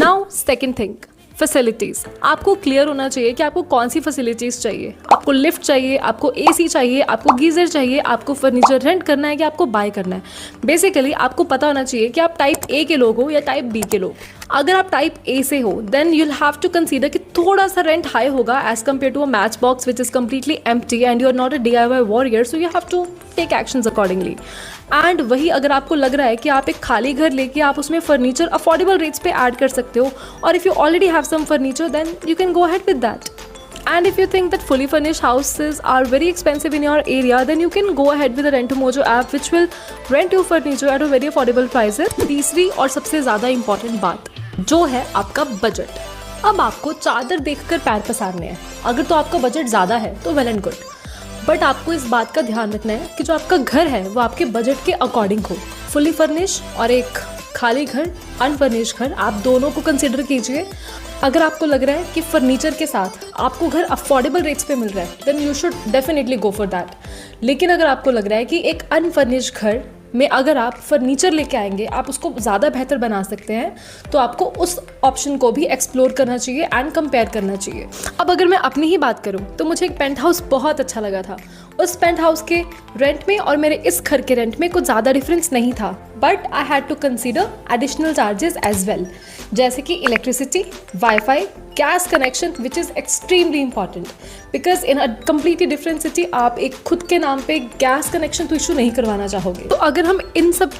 Now second thing, facilities. आपको clear होना चाहिए कि आपको कौन सी फैसिलिटीज़ चाहिए। आपको लिफ्ट चाहिए, आपको एसी चाहिए, आपको गीज़र चाहिए, आपको फर्नीचर रेंट करना है कि आपको बाय करना है। बेसिकली आपको पता होना चाहिए कि आप टाइप ए के लोग हो या टाइप बी के लोग। अगर आप टाइप ए से हो then you'll have to consider कि थोड़ा सा रेंट हाई होगा as compared to a match box which is completely empty and you are not a DIY warrior, so you have to take actions accordingly. And वही अगर आपको लग रहा है कि आप एक खाली घर लेके आप उसमें फर्नीचर अफोर्डेबल रेट्स पे ऐड कर सकते हो, और if you already have some furniture then you can go ahead with that. And if you think that fully furnished houses are very expensive in your area, then you can go ahead with the Rent2Mojo app which will rent your furniture at a very affordable prices. तीसरी और सबसे ज़्यादा important बात जो है आपका budget. अब आपको चादर देखकर पैर पसारने हैं। अगर तो आपका बजट ज़्यादा है तो वेल एंड गुड, बट आपको इस बात का ध्यान रखना है कि जो आपका घर है वो आपके बजट के अकॉर्डिंग हो। फुली फर्निश और एक खाली घर, अनफर्निश घर, आप दोनों को कंसिडर कीजिए। अगर आपको लग रहा है कि फर्नीचर के साथ आपको घर अफोर्डेबल रेट्स पे मिल रहा है then you should definitely go for that. लेकिन अगर आपको लग रहा है कि एक अनफर्निश घर में अगर आप फर्नीचर लेके आएंगे आप उसको ज़्यादा बेहतर बना सकते हैं, तो आपको उस ऑप्शन को भी एक्सप्लोर करना चाहिए एंड कंपेयर करना चाहिए। अब अगर मैं अपनी ही बात करूं तो मुझे एक पेंट हाउस बहुत अच्छा लगा था। उस पेंट हाउस के रेंट में और मेरे इस घर के रेंट में कुछ ज़्यादा डिफरेंस नहीं था, but I had to consider additional charges as well, जैसे कि electricity, wifi, gas connection which is extremely important because in a completely different city आप एक खुद के नाम पे गैस कनेक्शन तो इशू नहीं करवाना चाहोगे। तो अगर हम इन सब